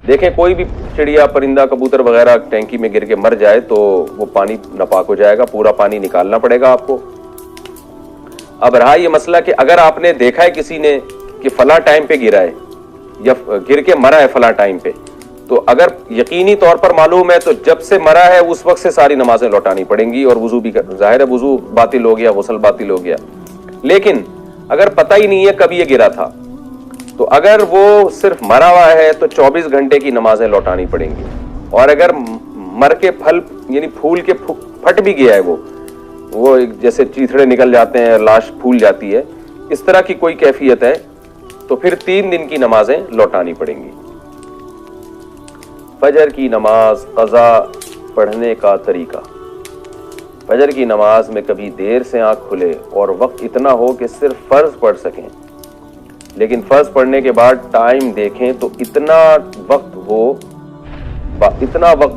دیکھیں کوئی بھی چڑیا پرندہ کبوتر وغیرہ ٹینکی میں گر کے مر جائے تو وہ پانی ناپاک ہو جائے گا، پورا پانی نکالنا پڑے گا آپ کو۔ اب رہا یہ مسئلہ کہ اگر آپ نے دیکھا ہے کسی نے کہ فلاں ٹائم پہ گرا ہے یا گر کے مرا ہے فلاں ٹائم پہ، تو اگر یقینی طور پر معلوم ہے تو جب سے مرا ہے اس وقت سے ساری نمازیں لوٹانی پڑیں گی، اور وضو بھی ظاہر ہے وضو باطل ہو گیا، غسل باطل ہو گیا۔ لیکن اگر پتہ ہی نہیں ہے کب یہ گرا تھا، تو اگر وہ صرف مرا ہوا ہے تو 24 گھنٹے کی نمازیں لوٹانی پڑیں گی، اور اگر مر کے پھل یعنی پھول کے پھٹ بھی گیا ہے وہ جیسے چیتھڑے نکل جاتے ہیں، لاش پھول جاتی ہے، اس طرح کی کوئی کیفیت ہے تو پھر 3 دن کی نمازیں لوٹانی پڑیں گی۔ فجر کی نماز قضا پڑھنے کا طریقہ۔ فجر کی نماز میں کبھی دیر سے آنکھ کھلے اور وقت اتنا ہو کہ صرف فرض پڑھ سکیں، لیکن فرض پڑھنے کے بعد ٹائم دیکھیں تو اتنا وقت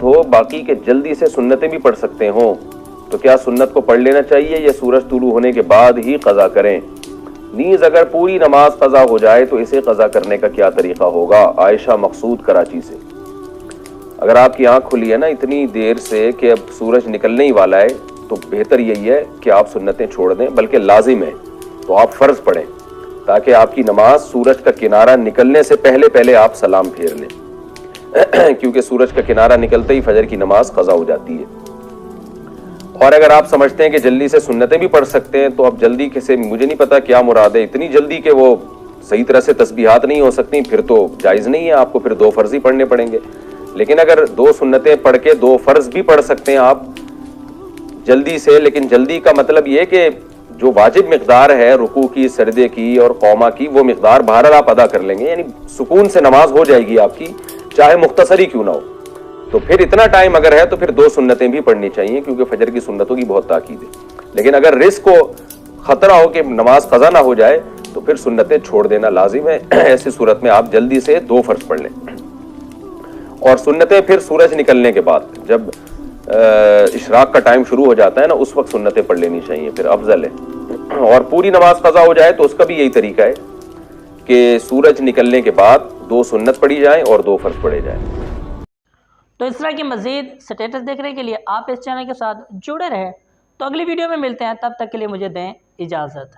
ہو باقی کہ جلدی سے سنتیں بھی پڑھ سکتے ہوں، تو کیا سنت کو پڑھ لینا چاہیے یا سورج طلوع ہونے کے بعد ہی قضا کریں؟ نیز اگر پوری نماز قضا ہو جائے تو اسے قضا کرنے کا کیا طریقہ ہوگا؟ عائشہ مقصود کراچی سے۔ اگر آپ کی آنکھ کھلی ہے نا اتنی دیر سے کہ اب سورج نکلنے ہی والا ہے، تو بہتر یہی ہے کہ آپ سنتیں چھوڑ دیں، بلکہ لازم ہے تو آپ فرض پڑھیں، تاکہ آپ کی نماز سورج کا کنارہ نکلنے سے پہلے آپ سلام پھیر لیں، کیونکہ سورج کا کنارہ نکلتے ہی فجر کی نماز قضا ہو جاتی ہے۔ اور اگر آپ سمجھتے ہیں کہ جلدی سے سنتیں بھی پڑھ سکتے ہیں، تو اب جلدی سے مجھے نہیں پتا کیا مراد ہے، اتنی جلدی کہ وہ صحیح طرح سے تسبیحات نہیں ہو سکتی، پھر تو جائز نہیں ہے، آپ کو پھر 2 فرض ہی پڑھنے پڑیں گے۔ لیکن اگر 2 سنتیں پڑھ کے 2 فرض بھی پڑھ سکتے ہیں آپ جلدی سے، لیکن جلدی کا مطلب یہ کہ جو واجب مقدار ہے رکوع کی، سجدے کی اور قوما کی، وہ مقدار بہرحال آپ ادا کر لیں گے، یعنی سکون سے نماز ہو جائے گی آپ کی، چاہے مختصر ہی کیوں نہ ہو۔ تو پھر اتنا ٹائم اگر ہے تو پھر 2 سنتیں بھی پڑھنی چاہیے، کیونکہ فجر کی سنتوں کی بہت تاکید ہے۔ لیکن اگر رزق کو خطرہ ہو کہ نماز قضا نہ ہو جائے تو پھر سنتیں چھوڑ دینا لازم ہے۔ ایسی صورت میں آپ جلدی سے 2 فرض پڑھ لیں، اور سنتیں پھر سورج نکلنے کے بعد جب اشراق کا ٹائم شروع ہو جاتا ہے نا، اس وقت سنتیں پڑھ لینی چاہیے، پھر افضل ہے۔ اور پوری نماز قضا ہو جائے تو اس کا بھی یہی طریقہ ہے کہ سورج نکلنے کے بعد 2 سنت پڑھی جائیں اور 2 فرض پڑھے جائیں۔ تو اس طرح کی مزید سٹیٹس دیکھنے کے لیے آپ اس چینل کے ساتھ جڑے رہیں۔ تو اگلی ویڈیو میں ملتے ہیں، تب تک کے لیے مجھے دیں اجازت۔